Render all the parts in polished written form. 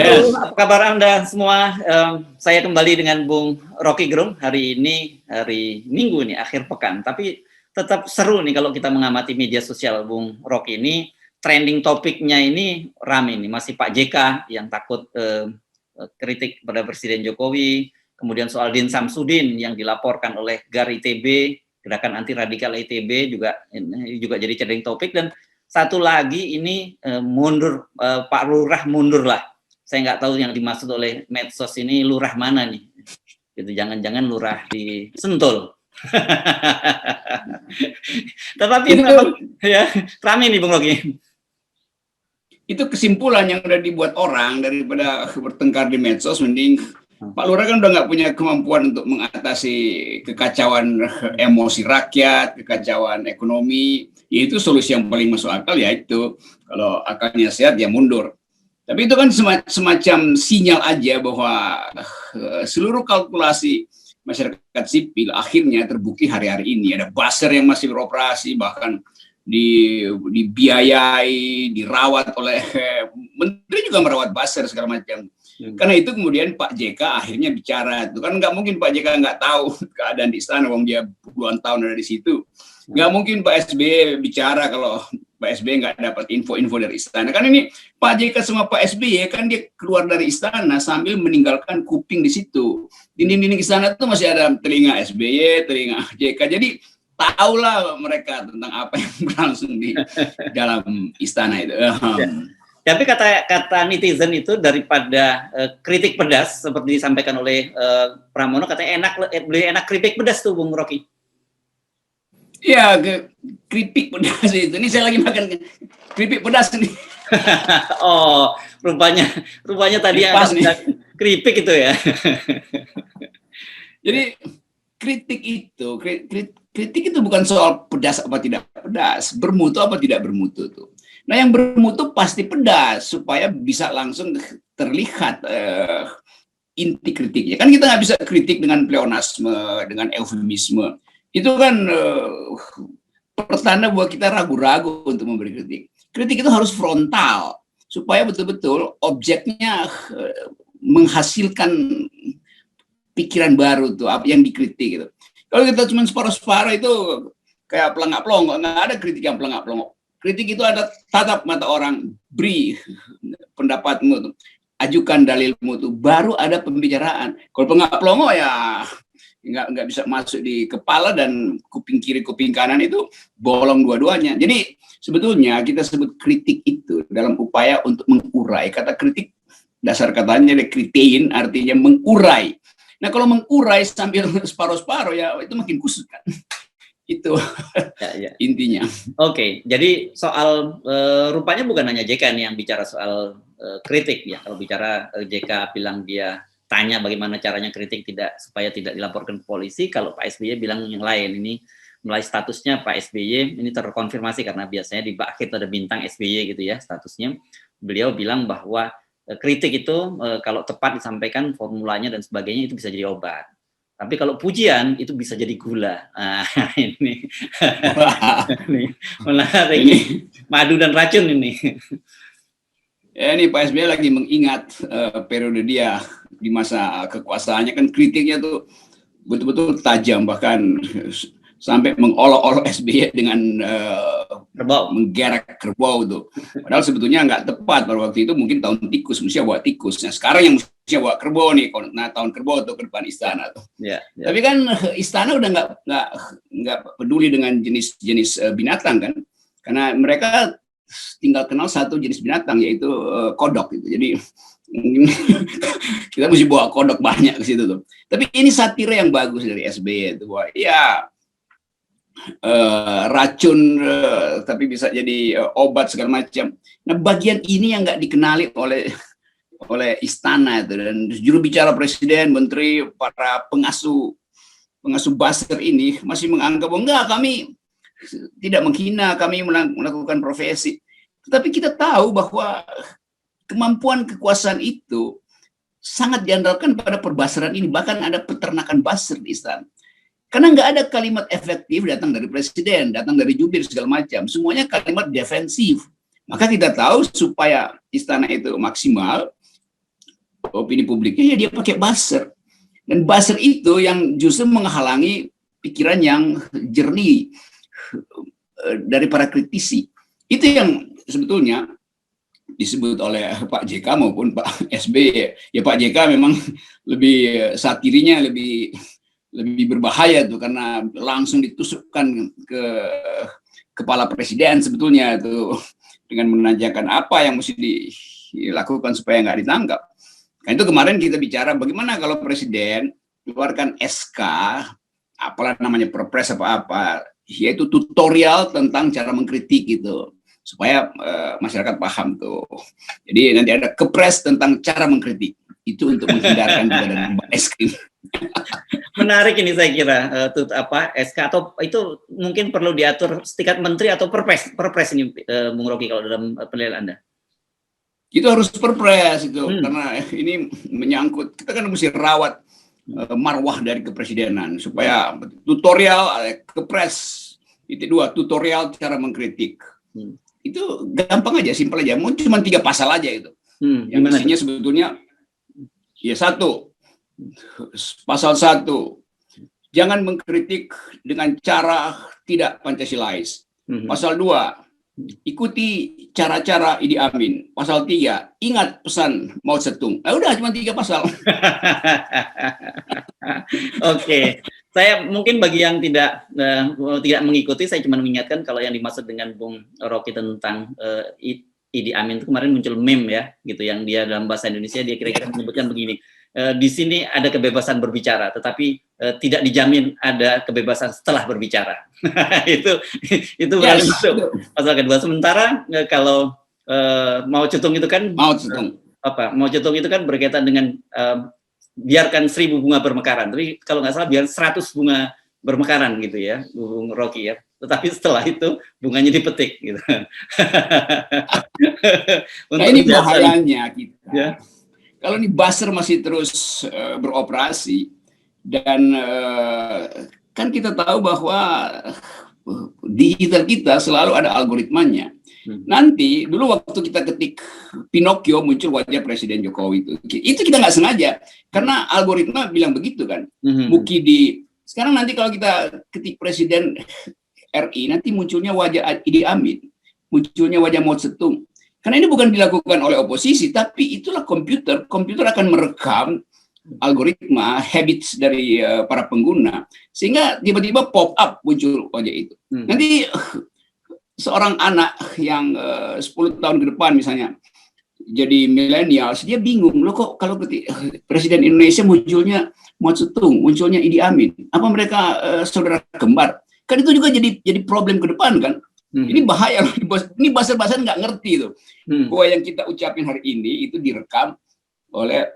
Halo, apa kabar Anda semua? Saya kembali dengan Bung Rocky Gerung. Hari ini hari Minggu nih, akhir pekan. Tapi tetap seru nih kalau kita mengamati media sosial Bung Rocky ini. Trending topiknya ini rame nih. Masih Pak JK yang takut kritik pada Presiden Jokowi. Kemudian soal Din Samsudin yang dilaporkan oleh GAR ITB, Gerakan Anti Radikal ITB juga jadi trending topik. Dan satu lagi ini mundur, Pak Lurah mundur lah. Saya nggak tahu yang dimaksud oleh medsos ini lurah mana nih, gitu. Jangan-jangan lurah di Sentul. Tetapi itu, ya rame nih Bung Rocky. Itu kesimpulan yang udah dibuat orang daripada bertengkar di medsos. Mending Pak Lurah kan udah nggak punya kemampuan untuk mengatasi kekacauan emosi rakyat, kekacauan ekonomi. Ya itu solusi yang paling masuk akal, ya itu kalau akalnya sehat ya mundur. Tapi itu kan semacam sinyal aja bahwa seluruh kalkulasi masyarakat sipil akhirnya terbukti hari-hari ini. Ada buzzer yang masih beroperasi, bahkan dibiayai, dirawat oleh menteri juga merawat buzzer segala macam. Karena itu kemudian Pak JK akhirnya bicara. Itu kan nggak mungkin Pak JK nggak tahu keadaan di istana, wong dia puluhan tahun ada di situ. Nggak mungkin Pak SBY bicara kalau Pak SBY nggak dapat info-info dari istana. Kan ini Pak JK sama Pak SBY kan dia keluar dari istana sambil meninggalkan kuping di situ. Dinding-dinding istana itu masih ada telinga SBY, telinga JK. Jadi tahulah mereka tentang apa yang berlangsung di dalam istana itu. Tapi kata netizen itu daripada kritik pedas seperti disampaikan oleh Pramono, katanya lebih enak kritik pedas tuh Bung Rocky. Ya, keripik pedas itu. Ini saya lagi makan keripik pedas nih. Oh, rupanya tadi ada keripik itu ya. Jadi kritik itu bukan soal pedas apa tidak pedas, bermutu apa tidak bermutu tuh. Nah, yang bermutu pasti pedas supaya bisa langsung terlihat inti kritiknya. Kan kita nggak bisa kritik dengan pleonasme, dengan eufemisme. Itu kan pertanda bahwa kita ragu-ragu untuk memberi kritik. Kritik itu harus frontal supaya betul-betul objeknya menghasilkan pikiran baru tuh apa yang dikritik gitu. Kalau kita cuma separuh-separuh itu kayak pelengak-pelongok, nggak ada kritik yang pelengak-pelongok. Kritik itu ada tatap mata orang, beri pendapatmu tuh, ajukan dalilmu tuh, baru ada pembicaraan. Kalau pelengak-pelongok ya nggak bisa masuk di kepala, dan kuping kiri kuping kanan itu bolong dua-duanya. Jadi sebetulnya kita sebut kritik itu dalam upaya untuk mengurai. Kata kritik dasar katanya ada kritein, artinya mengurai. Nah kalau mengurai sambil separuh-separuh ya itu makin kusut kan. Itu ya. Intinya. Oke, jadi soal rupanya bukan hanya JK nih yang bicara soal kritik ya. Kalau bicara JK bilang dia tanya bagaimana caranya kritik supaya tidak dilaporkan ke polisi. Kalau Pak SBY bilang yang lain. Ini mulai statusnya Pak SBY ini terkonfirmasi karena biasanya di akhir ada bintang SBY gitu ya statusnya. Beliau bilang bahwa kritik itu kalau tepat disampaikan formulanya dan sebagainya itu bisa jadi obat. Tapi kalau pujian itu bisa jadi gula. Nah, ini menarik ini madu dan racun ini. Ya, ini Pak SBY lagi mengingat periode dia di masa kekuasaannya, kan kritiknya tuh betul-betul tajam, bahkan sampai mengolok-olok SBY dengan menggerak kerbau tuh. Padahal sebetulnya nggak tepat pada waktu itu, mungkin tahun tikus, mestinya bawa tikus. Nah sekarang yang mestinya bawa kerbau nih, nah tahun kerbau tuh ke depan istana tuh. Tapi kan istana udah nggak peduli dengan jenis-jenis binatang kan, karena mereka tinggal kenal satu jenis binatang, yaitu kodok gitu. Jadi kita mesti bawa kodok banyak ke situ tuh. Tapi ini satire yang bagus dari SBY itu, bahwa ya racun tapi bisa jadi obat segala macam. Nah bagian ini yang nggak dikenali oleh istana itu, dan juru bicara presiden, menteri, para pengasuh buzzer ini masih menganggap enggak, kami tidak menghina, kami melakukan profesi. Tetapi kita tahu bahwa kemampuan kekuasaan itu sangat diandalkan pada perbasaran ini. Bahkan ada peternakan buzzer di istana. Karena nggak ada kalimat efektif datang dari presiden, datang dari jubir segala macam. Semuanya kalimat defensif. Maka kita tahu supaya istana itu maksimal, opini publiknya, ya dia pakai buzzer. Dan buzzer itu yang justru menghalangi pikiran yang jernih dari para kritisi. Itu yang sebetulnya disebut oleh Pak JK maupun Pak SBY. Ya Pak JK memang lebih satirinya lebih berbahaya tuh, karena langsung ditusukkan ke kepala presiden sebetulnya tuh, dengan menanyakan apa yang mesti dilakukan supaya nggak ditangkap. Nah itu kemarin kita bicara bagaimana kalau presiden keluarkan SK, apalah namanya, perpres apa-apa, yaitu tutorial tentang cara mengkritik gitu, supaya masyarakat paham tuh. Jadi nanti ada kepres tentang cara mengkritik, itu untuk menghindarkan kita dari es krim. Menarik ini saya kira, SK atau itu mungkin perlu diatur setingkat menteri atau perpres ini, Bung Rocky, kalau dalam penilaian Anda. Itu harus perpres itu, karena ini menyangkut, kita kan mesti rawat marwah dari kepresidenan, supaya tutorial kepres itu 2 tutorial cara mengkritik. Itu gampang aja, simpel aja, mau cuma 3 pasal aja itu. Yang isinya sebetulnya ya 1, pasal 1, jangan mengkritik dengan cara tidak Pancasilais. Pasal 2, ikuti cara-cara Idi Amin. Pasal 3, ingat pesan Mao Zedong. Udah cuma 3 pasal. Oke. Saya mungkin bagi yang tidak mengikuti, saya cuma mengingatkan kalau yang dimaksud dengan Bung Rocky tentang Idi Amin itu kemarin muncul meme ya, gitu, yang dia dalam bahasa Indonesia dia kira-kira menyebutkan begini. Di sini ada kebebasan berbicara, tetapi tidak dijamin ada kebebasan setelah berbicara. itu berarti masuk pasal kedua. Sementara kalau Mao Zedong itu kan Mao Zedong itu kan berkaitan dengan biarkan 1000 bunga bermekaran. Tapi kalau nggak salah biar 100 bunga bermekaran gitu ya, Bung Rocky ya. Tetapi setelah itu bunganya dipetik gitu. Nah ini bahayanya kita. Ya. Kalau ini buzzer masih terus beroperasi, dan kan kita tahu bahwa digital kita selalu ada algoritmanya. Nanti dulu waktu kita ketik Pinocchio muncul wajah Presiden Jokowi itu kita nggak sengaja, karena algoritma bilang begitu kan. Sekarang nanti kalau kita ketik Presiden RI, nanti munculnya wajah Idi Amin, munculnya wajah Mao Zedong. Karena ini bukan dilakukan oleh oposisi, tapi itulah komputer. Komputer akan merekam algoritma, habits dari para pengguna, sehingga tiba-tiba pop up muncul wajah itu. Nanti seorang anak yang 10 tahun ke depan misalnya jadi milenial, dia bingung, loh kok kalau Presiden Indonesia munculnya Mao Zedong, munculnya Idi Amin, apa mereka saudara kembar? Kan itu juga jadi problem ke depan kan. Ini bahaya, ini bahasa-bahasa nggak ngerti tuh. Bahwa yang kita ucapin hari ini itu direkam oleh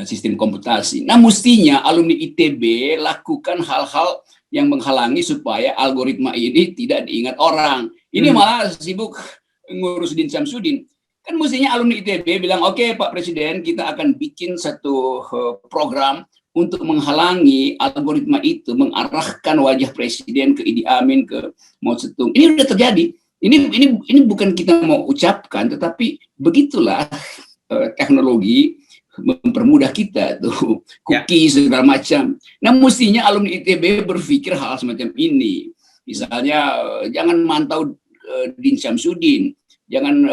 sistem komputasi. Nah mestinya alumni ITB lakukan hal-hal yang menghalangi supaya algoritma ini tidak diingat orang. Ini malah sibuk ngurus Din Syamsuddin. Kan mestinya alumni ITB bilang, oke Pak Presiden, kita akan bikin satu program untuk menghalangi algoritma itu mengarahkan wajah presiden ke Idi Amin, ke Mao Zedong. Ini sudah terjadi. Ini bukan kita mau ucapkan, tetapi begitulah teknologi mempermudah kita tuh, cookies segala macam. Nah mestinya alumni ITB berpikir hal semacam ini. Misalnya jangan mantau Din Syamsuddin, jangan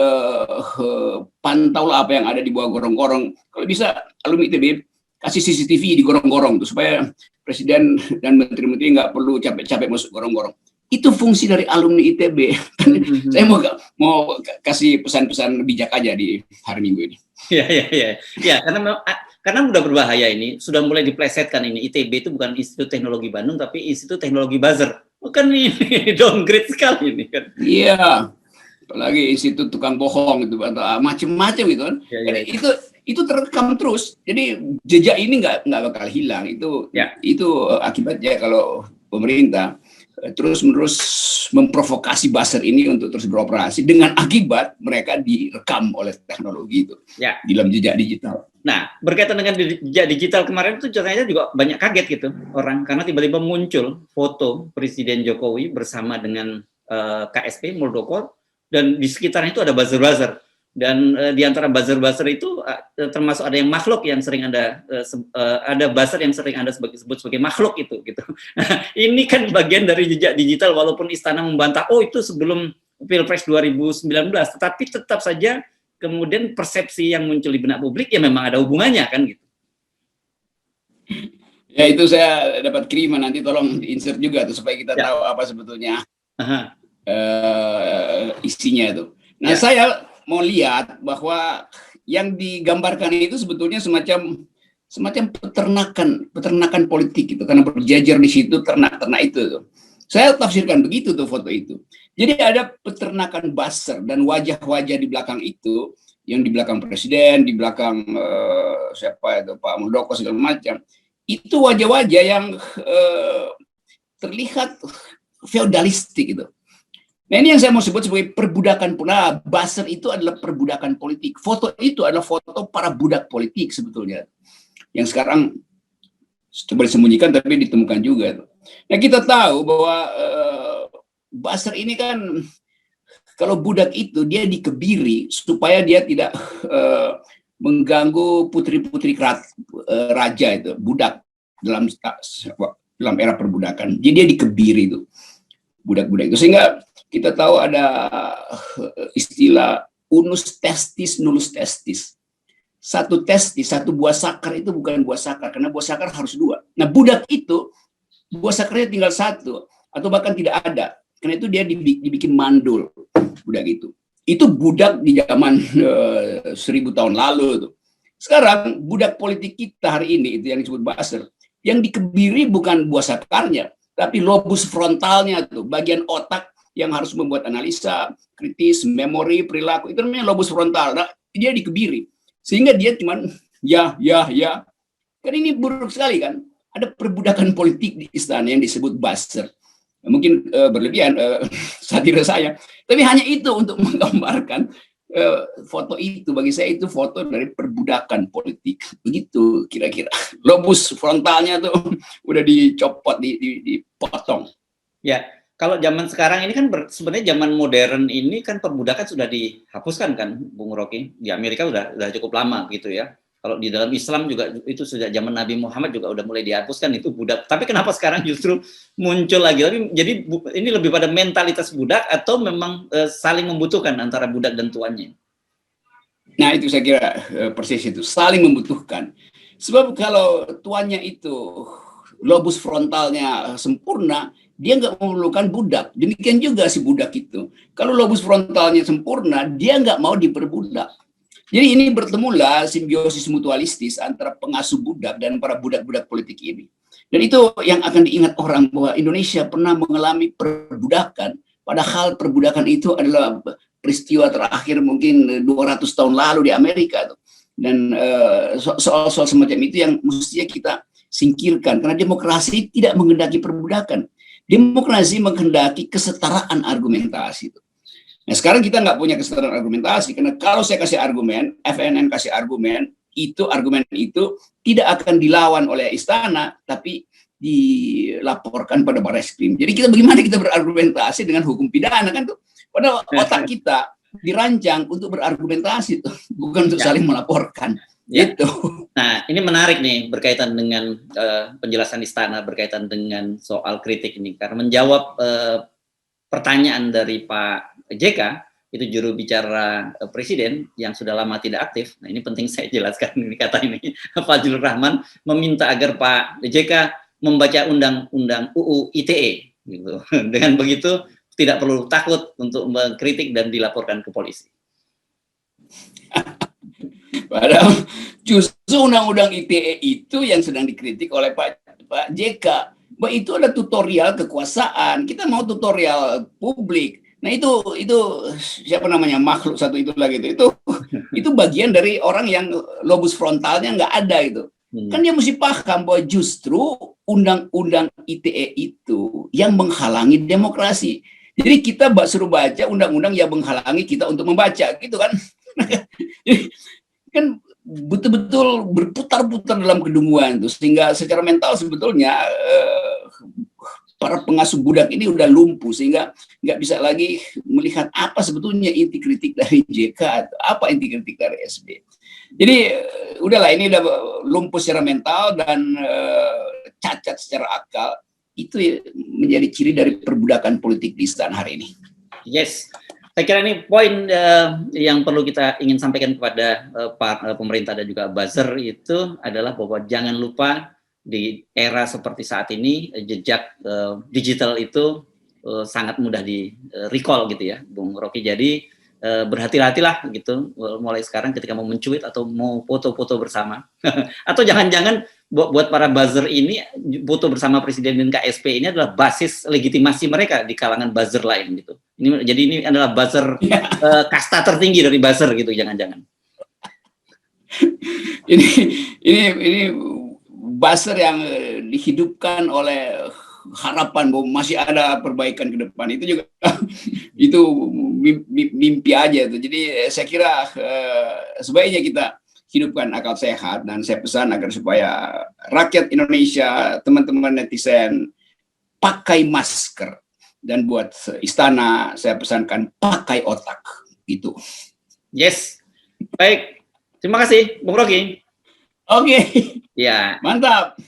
pantau lah apa yang ada di bawah gorong-gorong. Kalau bisa alumni ITB kasih CCTV di gorong-gorong tuh, supaya presiden dan menteri-menteri nggak perlu capek-capek masuk gorong-gorong. Itu fungsi dari alumni ITB. Saya mau kasih pesan-pesan bijak aja di hari Minggu ini. Ya, karena udah berbahaya ini, sudah mulai diplesetkan ini. ITB itu bukan Institut Teknologi Bandung, tapi Institut Teknologi Buzzer. Bukan ini downgrade sekali ini kan. Iya, apalagi institut tukang bohong itu atau macam-macam gitu kan. Itu terekam terus, jadi jejak ini nggak bakal hilang. Itu akibatnya kalau pemerintah terus-menerus memprovokasi buzzer ini untuk terus beroperasi, dengan akibat mereka direkam oleh teknologi itu di dalam jejak digital. Nah, berkaitan dengan jejak digital kemarin itu ternyata juga banyak kaget gitu orang, karena tiba-tiba muncul foto Presiden Jokowi bersama dengan KSP Muldoko, dan di sekitarnya itu ada buzzer-buzzer. Dan di antara buzzer-buzzer itu termasuk ada yang makhluk yang sering ada buzzer yang sering Anda sebut sebagai makhluk itu gitu. Ini kan bagian dari jejak digital, walaupun istana membantah itu sebelum Pilpres 2019, tetapi tetap saja kemudian persepsi yang muncul di benak publik ya memang ada hubungannya kan gitu. Ya itu saya dapat kiriman, nanti tolong insert juga tuh supaya kita tahu apa sebetulnya isinya itu. Nah saya mau lihat bahwa yang digambarkan itu sebetulnya semacam peternakan politik gitu, karena berjajar di situ ternak-ternak itu. Saya tafsirkan begitu tuh foto itu. Jadi ada peternakan buzzer dan wajah-wajah di belakang itu, yang di belakang presiden, di belakang siapa itu Pak Muldoko segala macam. Itu wajah-wajah yang terlihat feodalistik gitu. Nah ini yang saya mau sebut sebagai perbudakan pula. Buzzer itu adalah perbudakan politik. Foto itu adalah foto para budak politik sebetulnya, yang sekarang coba disembunyikan tapi ditemukan juga. Nah kita tahu bahwa buzzer ini kan, kalau budak itu dia dikebiri supaya dia tidak mengganggu putri-putri raja itu, budak dalam era perbudakan. Jadi dia dikebiri itu, budak-budak itu. Sehingga kita tahu ada istilah unus testis, nullus testis. Satu testis, satu buah sakar itu bukan buah sakar, karena buah sakar harus dua. Nah budak itu, buah sakarnya tinggal satu, atau bahkan tidak ada. Karena itu dia dibikin mandul, budak itu. Itu budak di zaman 1000 tahun lalu tuh. Sekarang budak politik kita hari ini itu yang disebut buzzer, yang dikebiri bukan buah sakarnya, tapi lobus frontalnya tuh, bagian otak yang harus membuat analisa, kritis, memori, perilaku, itu namanya lobus frontal. Nah, dia dikebiri. Sehingga dia cuman ya. Kan ini buruk sekali kan? Ada perbudakan politik di istana yang disebut buzzer. Mungkin berlebihan satire saya, tapi hanya itu untuk menggambarkan foto itu. Bagi saya itu foto dari perbudakan politik, begitu kira-kira. Lobus frontalnya tuh udah dicopot, dipotong. Ya, kalau zaman sekarang ini kan sebenarnya zaman modern ini kan perbudakan sudah dihapuskan kan, Bung Rocky. Di Amerika udah cukup lama gitu ya. Kalau di dalam Islam juga itu sejak zaman Nabi Muhammad juga udah mulai dihapuskan itu budak. Tapi kenapa sekarang justru muncul lagi? Jadi ini lebih pada mentalitas budak atau memang saling membutuhkan antara budak dan tuannya? Nah itu saya kira persis itu, saling membutuhkan. Sebab kalau tuannya itu lobus frontalnya sempurna, dia nggak memerlukan budak. Demikian juga si budak itu. Kalau lobus frontalnya sempurna, dia nggak mau diperbudak. Jadi ini bertemulah simbiosis mutualistis antara pengasuh budak dan para budak-budak politik ini. Dan itu yang akan diingat orang, bahwa Indonesia pernah mengalami perbudakan. Padahal perbudakan itu adalah peristiwa terakhir mungkin 200 tahun lalu di Amerika. Dan soal-soal semacam itu yang mestinya kita singkirkan. Karena demokrasi tidak menghendaki perbudakan. Demokrasi menghendaki kesetaraan argumentasi. Nah sekarang kita nggak punya kesetaraan argumentasi, karena kalau saya kasih argumen, FNN kasih argumen itu tidak akan dilawan oleh istana, tapi dilaporkan pada Barreskrim. Jadi bagaimana kita berargumentasi dengan hukum pidana kan tuh? Padahal otak kita dirancang untuk berargumentasi tuh, bukan untuk saling melaporkan. Ya. Gitu. Nah, ini menarik nih berkaitan dengan penjelasan istana berkaitan dengan soal kritik ini, karena menjawab pertanyaan dari Pak JK, itu juru bicara presiden yang sudah lama tidak aktif. Nah, ini penting saya jelaskan ini, kata ini Fazlur Rahman meminta agar Pak JK membaca undang-undang UU ITE gitu. Dengan begitu tidak perlu takut untuk mengkritik dan dilaporkan ke polisi. Padahal justru undang-undang ITE itu yang sedang dikritik oleh Pak JK. Bahwa itu ada tutorial kekuasaan. Kita mau tutorial publik. Nah itu siapa namanya, makhluk satu itu lagi itu bagian dari orang yang lobus frontalnya nggak ada itu. Kan dia mesti paham bahwa justru undang-undang ITE itu yang menghalangi demokrasi. Jadi kita suruh baca undang-undang yang menghalangi kita untuk membaca, gitu kan? Kan betul-betul berputar-putar dalam kedunguan itu, sehingga secara mental sebetulnya para pengasuh budak ini udah lumpuh sehingga nggak bisa lagi melihat apa sebetulnya inti kritik dari JK atau apa inti kritik dari SB. Jadi udahlah, ini udah lumpuh secara mental dan cacat secara akal. Itu menjadi ciri dari perbudakan politik di istana hari ini. Yes, saya kira ini poin yang perlu kita ingin sampaikan kepada pemerintah dan juga buzzer itu adalah bahwa jangan lupa di era seperti saat ini jejak digital itu sangat mudah di recall gitu ya, Bung Rocky. Jadi berhati-hatilah gitu mulai sekarang ketika mau mencuit atau mau foto-foto bersama atau jangan-jangan buat para buzzer ini foto bersama presiden dan KSP ini adalah basis legitimasi mereka di kalangan buzzer lain gitu. Jadi ini adalah buzzer kasta tertinggi dari buzzer gitu, jangan-jangan. ini buzzer yang dihidupkan oleh harapan bahwa masih ada perbaikan ke depan, itu juga itu mimpi aja tuh. Jadi saya kira sebaiknya kita hidupkan akal sehat, dan saya pesan agar supaya rakyat Indonesia, teman-teman netizen, pakai masker, dan buat istana saya pesankan pakai otak itu. Yes, baik, terima kasih Bung Rocky. Oke. Ya, Mantap.